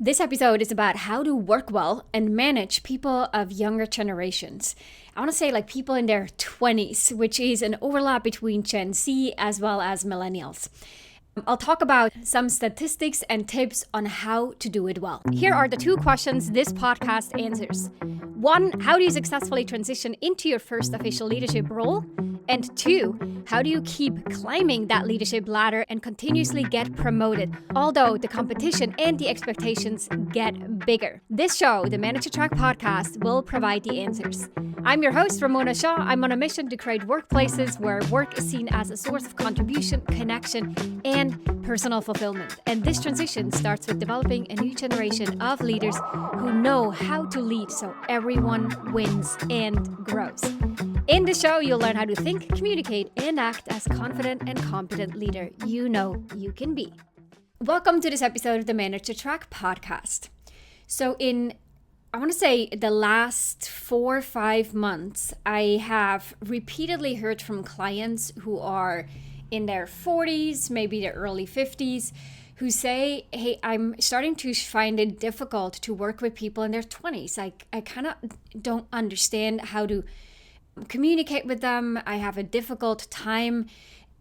This episode is about how to work well and manage people of younger generations. I want to say like people in their 20s, which is an overlap between Gen Z as well as millennials. I'll talk about some statistics and tips on how to do it well. Here are the two questions this podcast answers. 1, how do you successfully transition into your first official leadership role? And 2, how do you keep climbing that leadership ladder and continuously get promoted, although the competition and the expectations get bigger? This show, the Manager Track podcast, will provide the answers. I'm your host, Ramona. I'm on a mission to create workplaces where work is seen as a source of contribution, connection, and personal fulfillment. And this transition starts with developing a new generation of leaders who know how to lead so everyone wins and grows. In the show, you'll learn how to think, communicate, and act as a confident and competent leader you know you can be. Welcome to this episode of the Manager Track podcast. So I want to say the last 4 or 5 months, I have repeatedly heard from clients who are in their 40s, maybe their early 50s, who say, hey, I'm starting to find it difficult to work with people in their 20s. I kind of don't understand how to communicate with them. I have a difficult time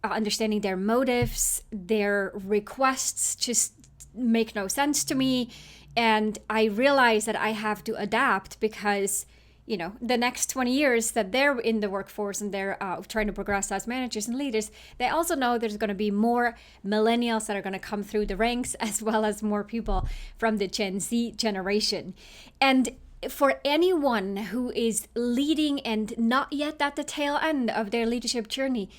understanding their motives. Their requests just make no sense to me. And I realize that I have to adapt because, the next 20 years that they're in the workforce and they're trying to progress as managers and leaders, they also know there's going to be more millennials that are going to come through the ranks, as well as more people from the Gen Z generation. And for anyone who is leading and not yet at the tail end of their leadership journey,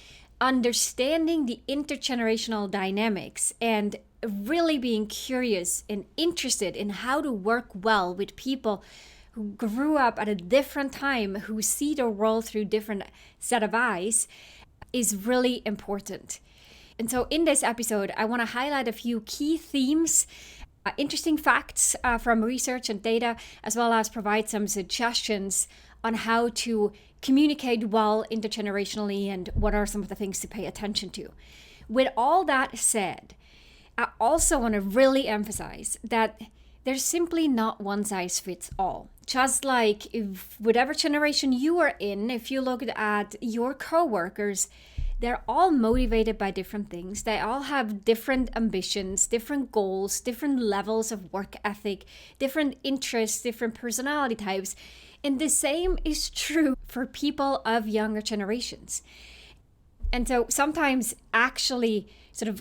understanding the intergenerational dynamics and really being curious and interested in how to work well with people who grew up at a different time, who see the world through different set of eyes, is really important. And so in this episode, I want to highlight a few key themes, interesting facts from research and data, as well as provide some suggestions on how to communicate well intergenerationally and what are some of the things to pay attention to. With all that said, I also want to really emphasize that there's simply not one size fits all. Just like if whatever generation you are in, if you look at your coworkers, they're all motivated by different things. They all have different ambitions, different goals, different levels of work ethic, different interests, different personality types. And the same is true for people of younger generations. And so sometimes actually sort of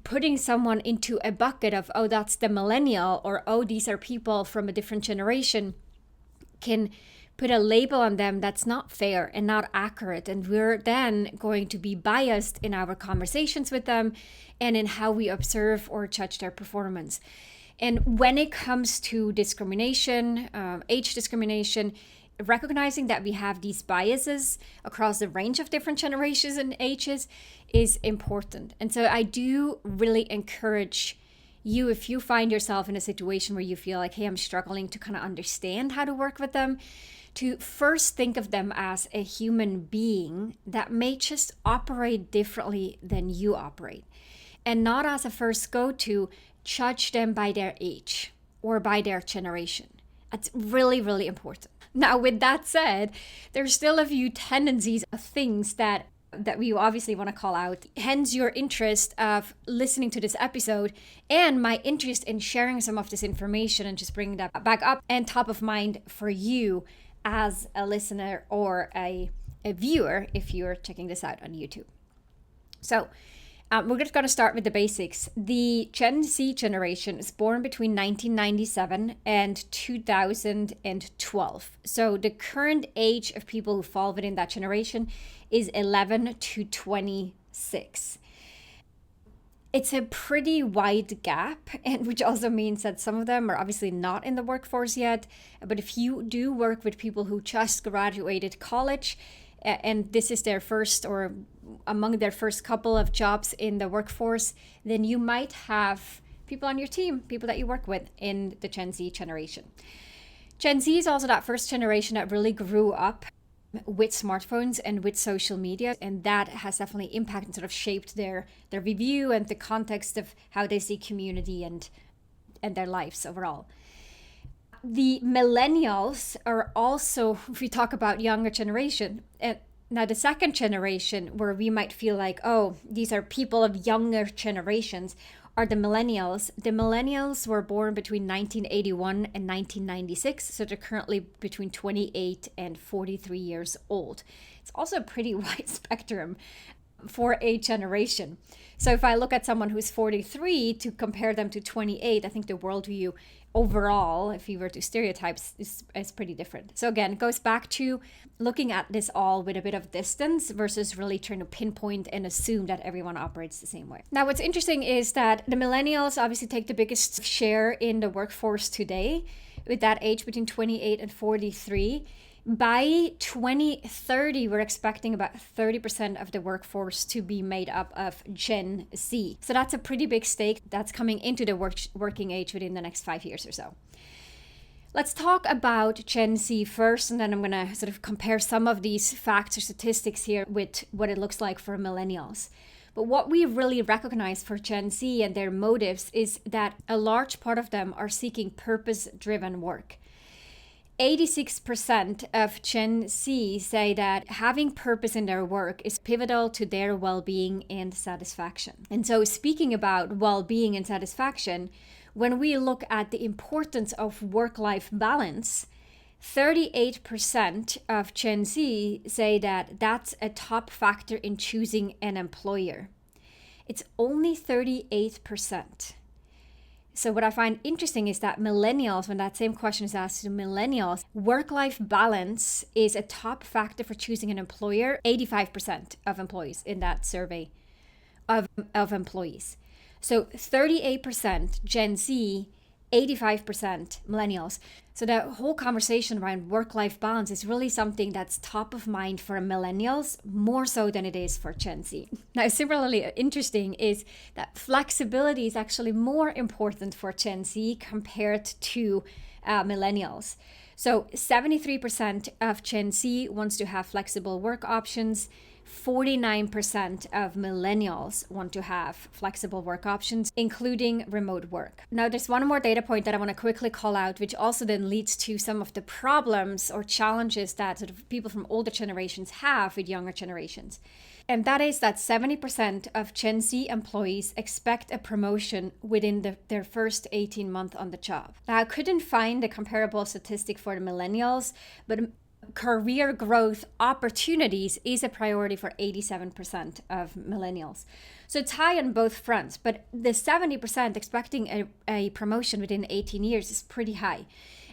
putting someone into a bucket of, oh, that's the millennial, or, oh, these are people from a different generation, can put a label on them that's not fair and not accurate. And we're then going to be biased in our conversations with them and in how we observe or judge their performance. And when it comes to discrimination, age discrimination, recognizing that we have these biases across the range of different generations and ages is important. And so I do really encourage you, if you find yourself in a situation where you feel like, hey, I'm struggling to kind of understand how to work with them, to first think of them as a human being that may just operate differently than you operate, and not as a first go-to judge them by their age or by their generation. That's really, really important. Now, with that said, there's still a few tendencies of things that we obviously want to call out. Hence your interest of listening to this episode and my interest in sharing some of this information and just bringing that back up and top of mind for you as a listener or a viewer if you're checking this out on YouTube. So we're just going to start with the basics. The Gen Z generation is born between 1997 and 2012. So the current age of people who fall within that generation is 11 to 26. It's a pretty wide gap, and which also means that some of them are obviously not in the workforce yet. But if you do work with people who just graduated college, and this is their first or among their first couple of jobs in the workforce, then you might have people on your team, people that you work with in the Gen Z generation. Gen Z is also that first generation that really grew up with smartphones and with social media, and that has definitely impacted and sort of shaped their review and the context of how they see community and and their lives overall. The millennials are also, if we talk about younger generation, now the second generation where we might feel like, oh, these are people of younger generations, are the millennials. The millennials were born between 1981 and 1996, so they're currently between 28 and 43 years old. It's also a pretty wide spectrum for a generation. So if I look at someone who's 43 to compare them to 28, I think the worldview overall, if you were to stereotypes, is pretty different. So again, it goes back to looking at this all with a bit of distance versus really trying to pinpoint and assume that everyone operates the same way. Now, what's interesting is that the millennials obviously take the biggest share in the workforce today, with that age between 28 and 43. By 2030, we're expecting about 30% of the workforce to be made up of Gen Z. So that's a pretty big stake that's coming into the working age within the next 5 years or so. Let's talk about Gen Z first, and then I'm going to sort of compare some of these facts or statistics here with what it looks like for millennials. But what we really recognize for Gen Z and their motives is that a large part of them are seeking purpose-driven work. 86% of Gen Z say that having purpose in their work is pivotal to their well-being and satisfaction. And so speaking about well-being and satisfaction, when we look at the importance of work-life balance, 38% of Gen Z say that that's a top factor in choosing an employer. It's only 38%. So what I find interesting is that millennials, when that same question is asked to millennials, work-life balance is a top factor for choosing an employer. 85% of employees in that survey of employees. So 38% Gen Z, 85% millennials. So the whole conversation around work-life balance is really something that's top of mind for millennials, more so than it is for Gen Z. Now, similarly interesting is that flexibility is actually more important for Gen Z compared to millennials. So 73% of Gen Z wants to have flexible work options. 49% of millennials want to have flexible work options, including remote work. Now, there's one more data point that I want to quickly call out, which also then leads to some of the problems or challenges that sort of people from older generations have with younger generations. And that is that 70% of Gen Z employees expect a promotion within their first 18 months on the job. Now, I couldn't find a comparable statistic for the millennials, but career growth opportunities is a priority for 87% of millennials. So it's high on both fronts, but the 70% expecting a promotion within 18 years is pretty high.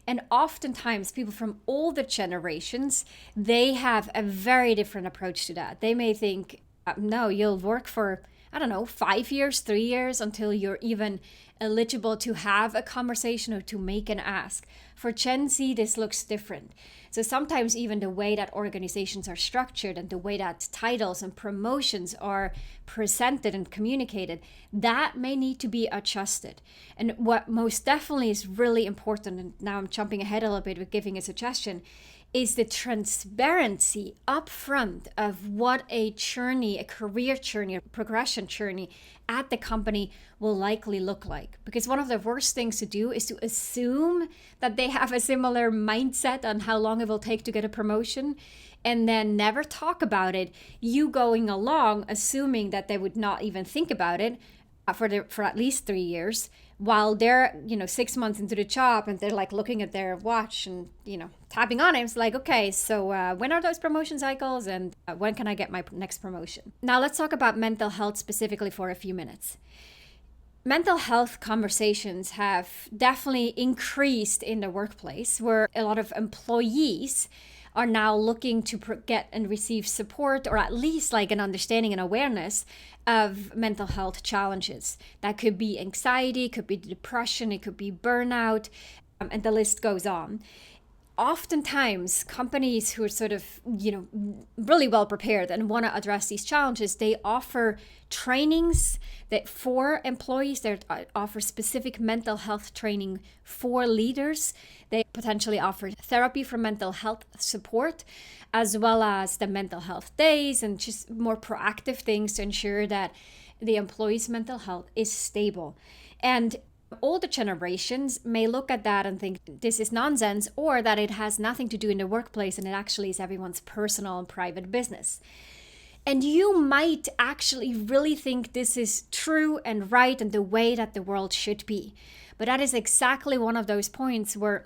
And oftentimes people from older generations, they have a very different approach to that. They may think, no, you'll work for, 5 years, 3 years until you're even eligible to have a conversation or to make an ask. For Gen Z, this looks different. So sometimes even the way that organizations are structured and the way that titles and promotions are presented and communicated, that may need to be adjusted. And what most definitely is really important, and now I'm jumping ahead a little bit with giving a suggestion, is the transparency upfront of what a journey, a career journey, a progression journey at the company will likely look like. Because one of the worst things to do is to assume that they have a similar mindset on how long it will take to get a promotion and then never talk about it. You going along assuming that they would not even think about it for at least 3 years, while they're 6 months into the job and they're like looking at their watch and tapping on it. It's like, okay, so when are those promotion cycles and when can I get my next promotion? Now let's talk about mental health specifically for a few minutes. Mental health conversations have definitely increased in the workplace, where a lot of employees are now looking to get and receive support, or at least like an understanding and awareness of mental health challenges. That could be anxiety, it could be depression, it could be burnout, and the list goes on. Oftentimes, companies who are sort of, really well prepared and want to address these challenges, they offer trainings that for employees, they offer specific mental health training for leaders. They potentially offer therapy for mental health support, as well as the mental health days and just more proactive things to ensure that the employee's mental health is stable. And Older generations may look at that and think this is nonsense, or that it has nothing to do in the workplace and it actually is everyone's personal and private business. And you might actually really think this is true and right and the way that the world should be. But that is exactly one of those points where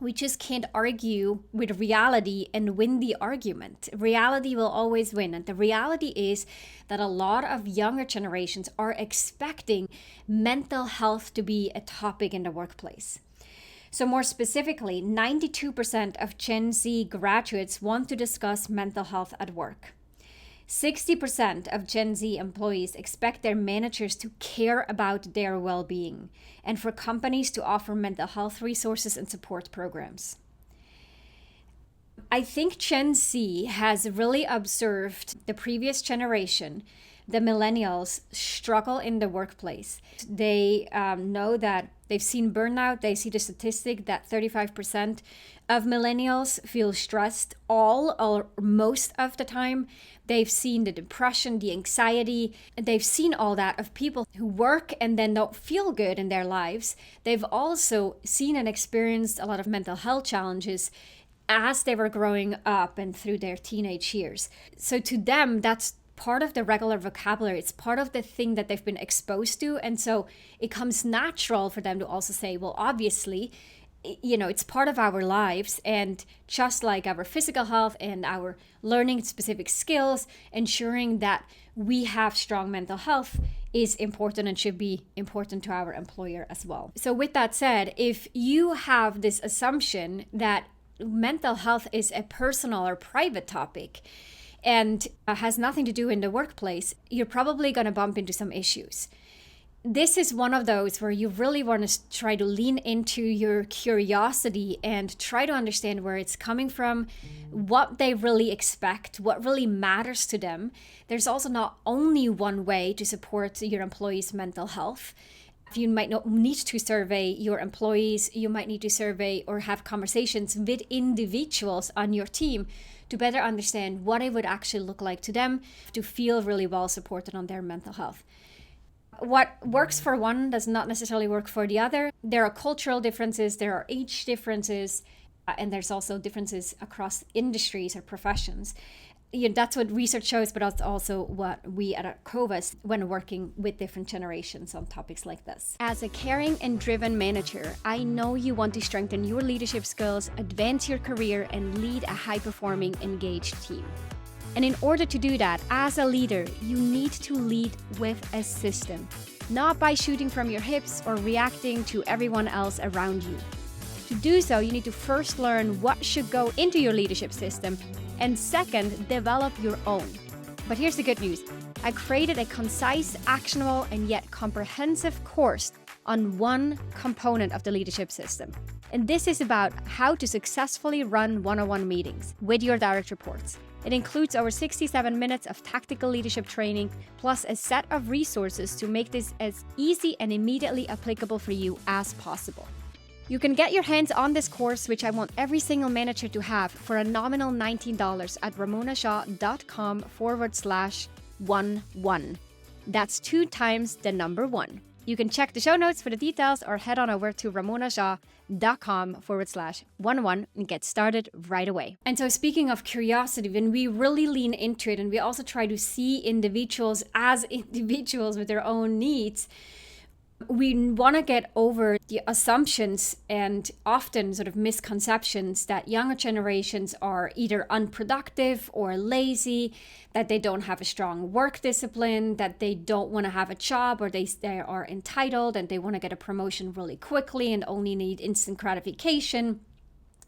we just can't argue with reality and win the argument. Reality will always win. And the reality is that a lot of younger generations are expecting mental health to be a topic in the workplace. So more specifically, 92% of Gen Z graduates want to discuss mental health at work. 60% of Gen Z employees expect their managers to care about their well-being and for companies to offer mental health resources and support programs. I think Gen Z has really observed the previous generation, the millennials, struggle in the workplace. They know that they've seen burnout. They see the statistic that 35% of millennials feel stressed all or most of the time. They've seen the depression, the anxiety. They've seen all that of people who work and then don't feel good in their lives. They've also seen and experienced a lot of mental health challenges as they were growing up and through their teenage years. So to them, that's part of the regular vocabulary. It's part of the thing that they've been exposed to. And so it comes natural for them to also say, well, obviously, it's part of our lives. And just like our physical health and our learning specific skills, ensuring that we have strong mental health is important and should be important to our employer as well. So with that said, if you have this assumption that mental health is a personal or private topic, and has nothing to do in the workplace, you're probably going to bump into some issues. This is one of those where you really want to try to lean into your curiosity and try to understand where it's coming from, what they really expect, what really matters to them. There's also not only one way to support your employees' mental health. You might not need to survey your employees. You might need to survey or have conversations with individuals on your team to better understand what it would actually look like to them to feel really well supported on their mental health. What works for one does not necessarily work for the other. There are cultural differences, there are age differences, and there's also differences across industries or professions. That's what research shows, but that's also what we at Covas when working with different generations on topics like this. As a caring and driven manager, I know you want to strengthen your leadership skills, advance your career, and lead a high-performing, engaged team. And in order to do that, as a leader, you need to lead with a system, not by shooting from your hips or reacting to everyone else around you. To do so, you need to first learn what should go into your leadership system, and second, develop your own. But here's the good news. I created a concise, actionable, and yet comprehensive course on one component of the leadership system. And this is about how to successfully run one-on-one meetings with your direct reports. It includes over 67 minutes of tactical leadership training, plus a set of resources to make this as easy and immediately applicable for you as possible. You can get your hands on this course, which I want every single manager to have, for a nominal $19 at ramonashaw.com/11. That's 2 times the number 1. You can check the show notes for the details or head on over to ramonashaw.com/11 and get started right away. And so speaking of curiosity, when we really lean into it and we also try to see individuals as individuals with their own needs, we want to get over the assumptions and often sort of misconceptions that younger generations are either unproductive or lazy, that they don't have a strong work discipline, that they don't want to have a job, or they are entitled and they want to get a promotion really quickly and only need instant gratification,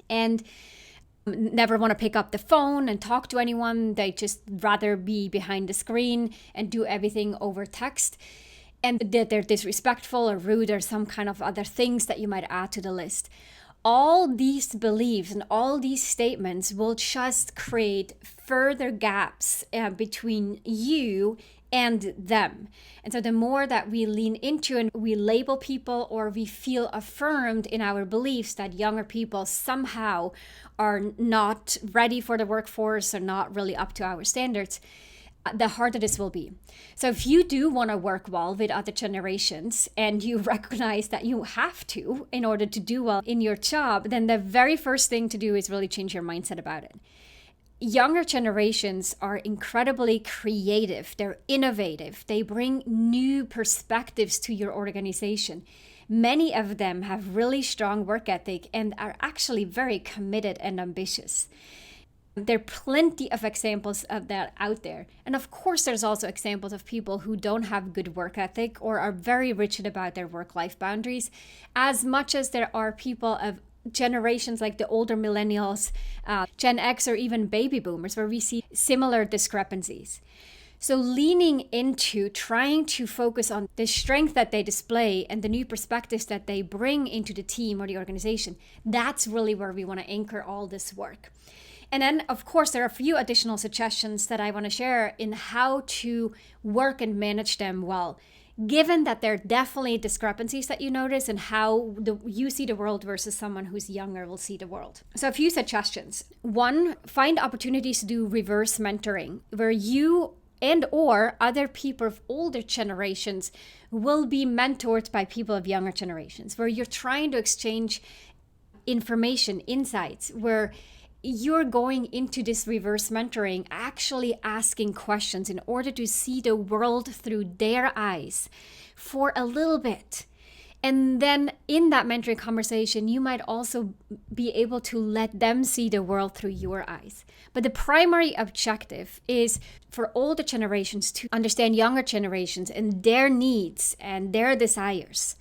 and never want to pick up the phone and talk to anyone. They just rather be behind the screen and do everything over text. And that they're disrespectful or rude or some kind of other things that you might add to the list. All these beliefs and all these statements will just create further gaps between you and them. And so the more that we lean into and we label people or we feel affirmed in our beliefs that younger people somehow are not ready for the workforce or not really up to our standards, the harder this will be. So if you do want to work well with other generations and you recognize that you have to in order to do well in your job, then the very first thing to do is really change your mindset about it. Younger generations are incredibly creative. They're innovative. They bring new perspectives to your organization. Many of them have really strong work ethic and are actually very committed and ambitious. There are plenty of examples of that out there. And of course, there's also examples of people who don't have good work ethic or are very rigid about their work-life boundaries, as much as there are people of generations like the older millennials, Gen X, or even baby boomers, where we see similar discrepancies. So leaning into trying to focus on the strength that they display and the new perspectives that they bring into the team or the organization, that's really where we want to anchor all this work. And then, of course, there are a few additional suggestions that I want to share in how to work and manage them well, given that there are definitely discrepancies that you notice and how you see the world versus someone who's younger will see the world. So a few suggestions. One, find opportunities to do reverse mentoring, where you and or other people of older generations will be mentored by people of younger generations, where you're trying to exchange information, insights, where you're going into this reverse mentoring, actually asking questions in order to see the world through their eyes for a little bit. And then in that mentoring conversation, you might also be able to let them see the world through your eyes. But the primary objective is for older generations to understand younger generations and their needs and their desires.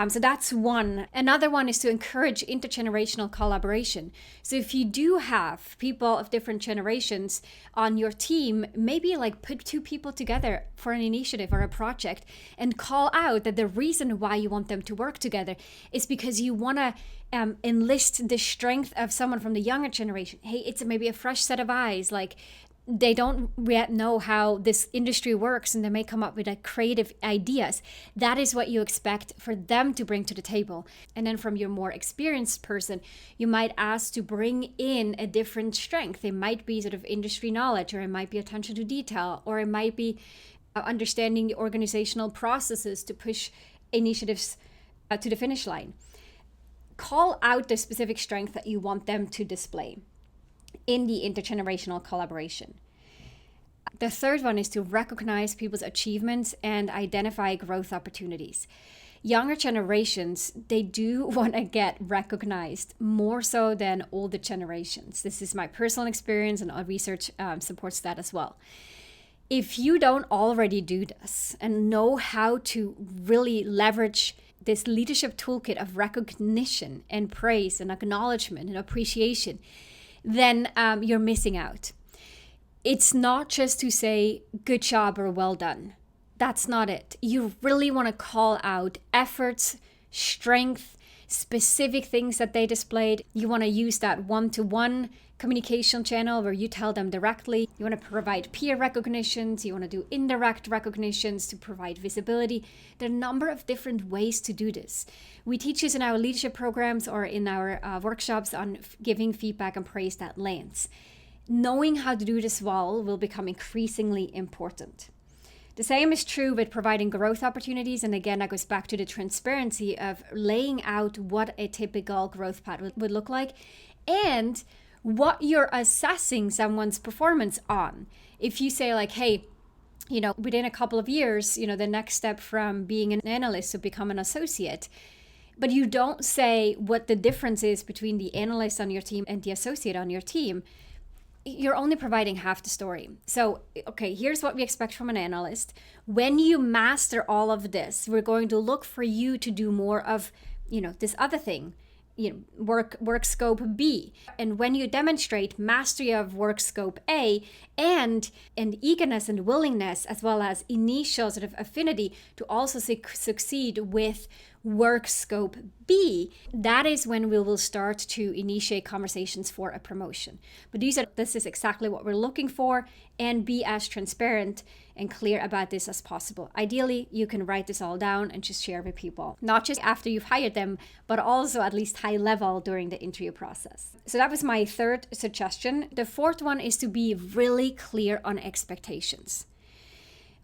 So that's one. Another one is to encourage intergenerational collaboration. So if you do have people of different generations on your team, maybe like put two people together for an initiative or a project and call out that the reason why you want them to work together is because you want to enlist the strength of someone from the younger generation. Hey, it's maybe a fresh set of eyes, like they don't yet know how this industry works and they may come up with creative ideas. That is what you expect for them to bring to the table. And then from your more experienced person, you might ask to bring in a different strength. It might be sort of industry knowledge, or it might be attention to detail, or it might be understanding the organizational processes to push initiatives to the finish line. Call out the specific strength that you want them to display in the intergenerational collaboration. The third one is to recognize people's achievements and identify growth opportunities. Younger generations, they do want to get recognized more so than older generations. This is my personal experience, and our research supports that as well. If you don't already do this and know how to really leverage this leadership toolkit of recognition and praise and acknowledgement and appreciation, then you're missing out. It's not just to say good job or well done. That's not it. You really want to call out efforts, strength, specific things that they displayed. You want to use that one-to-one communication channel where you tell them directly. You want to provide peer recognitions. You want to do indirect recognitions to provide visibility. There are a number of different ways to do this. We teach this in our leadership programs or in our workshops on giving feedback and praise that lands. Knowing how to do this well will become increasingly important. The same is true with providing growth opportunities. And again, that goes back to the transparency of laying out what a typical growth path would look like and what you're assessing someone's performance on. If you say like, hey, within a couple of years, the next step from being an analyst to become an associate, but you don't say what the difference is between the analyst on your team and the associate on your team, you're only providing half the story. So, okay, here's what we expect from an analyst. When you master all of this, we're going to look for you to do more of, this other thing, work scope B. And when you demonstrate mastery of work scope A and eagerness and willingness, as well as initial sort of affinity to also succeed with work scope B, that is when we will start to initiate conversations for a promotion. But this is exactly what we're looking for, and be as transparent and clear about this as possible. Ideally, you can write this all down and just share with people, not just after you've hired them, but also at least high level during the interview process. So that was my third suggestion. The fourth one is to be really clear on expectations.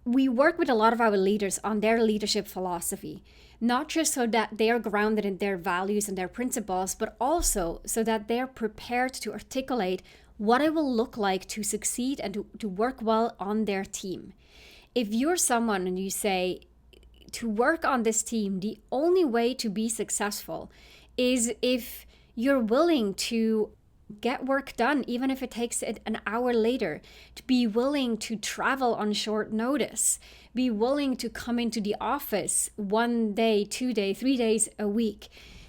We work with a lot of our leaders on their leadership philosophy, not just so that they are grounded in their values and their principles, but also so that they're prepared to articulate what it will look like to succeed and to work well on their team. If you're someone and you say, to work on this team, the only way to be successful is if you're willing to get work done, even if it takes it an hour later, to be willing to travel on short notice, be willing to come into the office 1 day, 2 days, 3 days a week.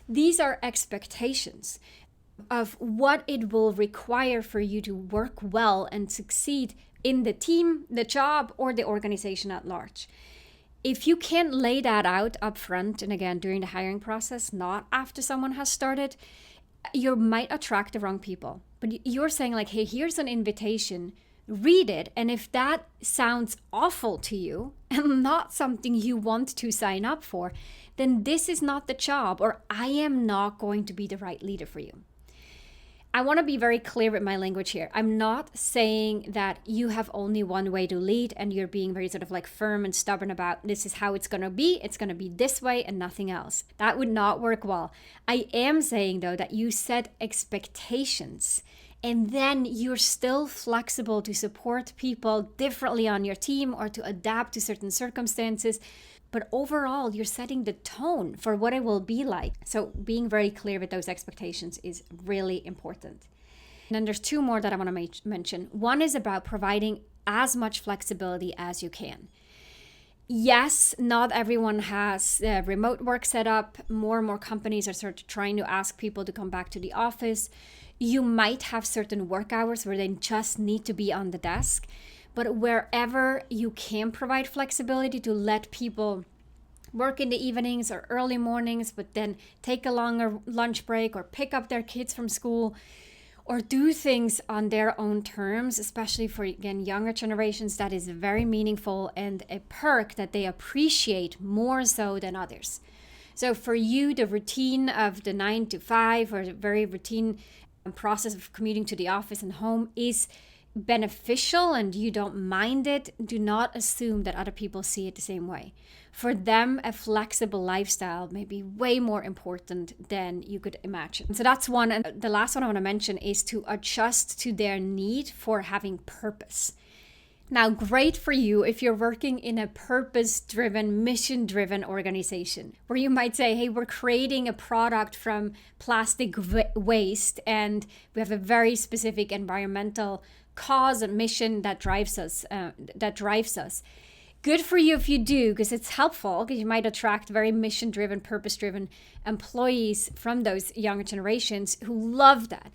These are expectations of what it will require for you to work well and succeed in the team, the job, or the organization at large. If you can't lay that out up front, and again, during the hiring process, not after someone has started, you might attract the wrong people. But you're saying like, hey, here's an invitation, read it. And if that sounds awful to you and not something you want to sign up for, then this is not the job, or I am not going to be the right leader for you. I want to be very clear with my language here. I'm not saying that you have only one way to lead and you're being very sort of like firm and stubborn about this is how it's going to be. It's going to be this way and nothing else. That would not work well. I am saying though that you set expectations and then you're still flexible to support people differently on your team or to adapt to certain circumstances. But overall, you're setting the tone for what it will be like. So being very clear with those expectations is really important. And then there's two more that I want to mention. One is about providing as much flexibility as you can. Yes, not everyone has remote work set up. More and more companies are sort of trying to ask people to come back to the office. You might have certain work hours where they just need to be on the desk. But wherever you can provide flexibility to let people work in the evenings or early mornings, but then take a longer lunch break or pick up their kids from school or do things on their own terms, especially for, again, younger generations, that is very meaningful and a perk that they appreciate more so than others. So for you, the routine of the 9 to 5 or the very routine process of commuting to the office and home is beneficial and you don't mind it, do not assume that other people see it the same way. For them, a flexible lifestyle may be way more important than you could imagine. So that's one. And the last one I want to mention is to adjust to their need for having purpose. Now, great for you if you're working in a purpose-driven, mission-driven organization where you might say, hey, we're creating a product from plastic waste and we have a very specific environmental cause and mission that drives us. Good for you if you do, because it's helpful, because you might attract very mission-driven, purpose-driven employees from those younger generations who love that.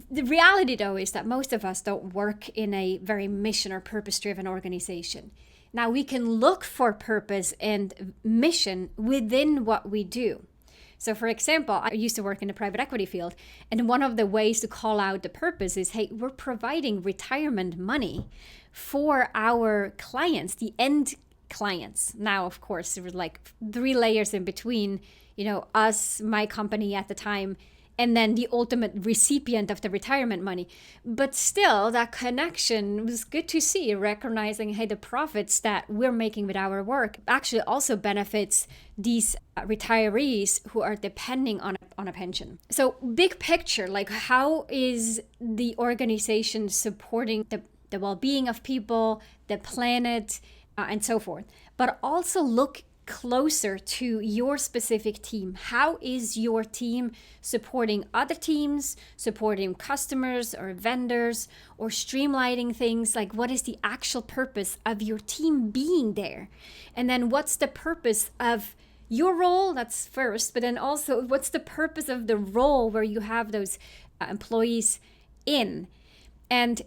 The reality, though, is that most of us don't work in a very mission or purpose-driven organization. Now, we can look for purpose and mission within what we do. So, for example, I used to work in the private equity field, and one of the ways to call out the purpose is, hey, we're providing retirement money for our clients, the end clients. Now, of course, there was like 3 layers in between, us, my company at the time, and then the ultimate recipient of the retirement money. But still, that connection was good to see, recognizing, hey, the profits that we're making with our work actually also benefits these retirees who are depending on a pension. So big picture, like how is the organization supporting the well-being of people, the planet, and so forth. But also look closer to your specific team. How is your team supporting other teams, supporting customers or vendors, or streamlining things? Like, what is the actual purpose of your team being there? And then what's the purpose of your role? That's first, but then also what's the purpose of the role where you have those employees in? And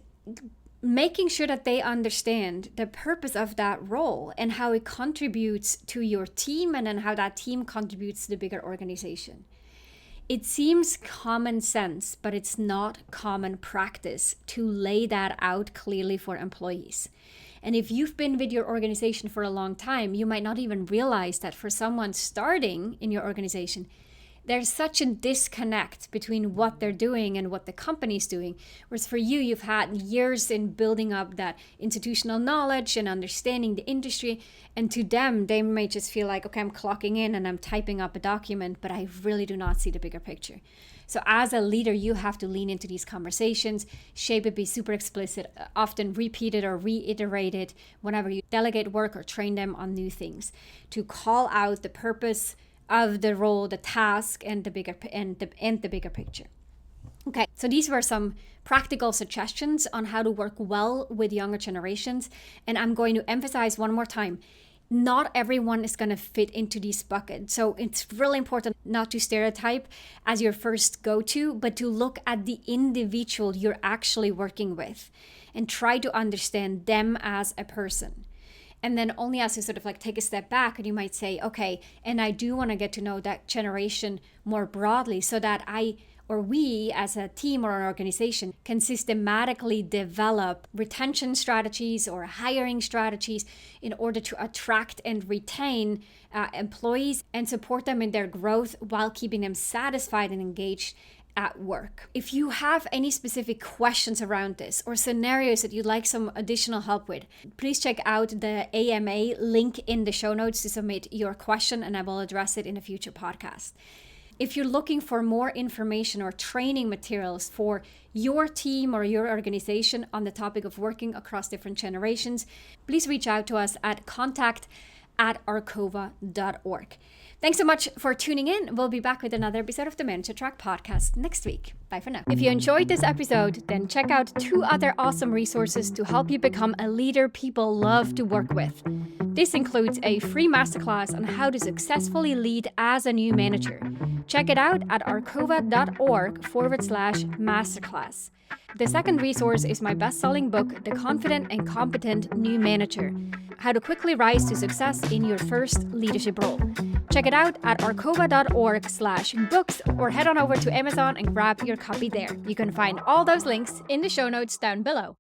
making sure that they understand the purpose of that role and how it contributes to your team, and then how that team contributes to the bigger organization. It seems common sense, but it's not common practice to lay that out clearly for employees. And if you've been with your organization for a long time, you might not even realize that for someone starting in your organization, there's such a disconnect between what they're doing and what the company's doing. Whereas for you, you've had years in building up that institutional knowledge and understanding the industry. And to them, they may just feel like, okay, I'm clocking in and I'm typing up a document, but I really do not see the bigger picture. So as a leader, you have to lean into these conversations, shape it, be super explicit, often repeat it or reiterate it whenever you delegate work or train them on new things, to call out the purpose of the role, the task, and the bigger picture. Okay, so these were some practical suggestions on how to work well with younger generations. And I'm going to emphasize one more time, not everyone is going to fit into these buckets. So it's really important not to stereotype as your first go-to, but to look at the individual you're actually working with and try to understand them as a person. And then only as you sort of like take a step back, and you might say, okay, and I do want to get to know that generation more broadly so that we as a team or an organization can systematically develop retention strategies or hiring strategies in order to attract and retain employees and support them in their growth while keeping them satisfied and engaged at work. If you have any specific questions around this or scenarios that you'd like some additional help with, please check out the AMA link in the show notes to submit your question, and I will address it in a future podcast. If you're looking for more information or training materials for your team or your organization on the topic of working across different generations, please reach out to us at contact@arcova.org. Thanks so much for tuning in. We'll be back with another episode of the Manager Track podcast next week. Bye for now. If you enjoyed this episode, then check out 2 other awesome resources to help you become a leader people love to work with. This includes a free masterclass on how to successfully lead as a new manager. Check it out at arcova.org/masterclass. The second resource is my best-selling book, The Confident and Competent New Manager: How to Quickly Rise to Success in Your First Leadership Role. Check it out at arcova.org/books, or head on over to Amazon and grab your copy there. You can find all those links in the show notes down below.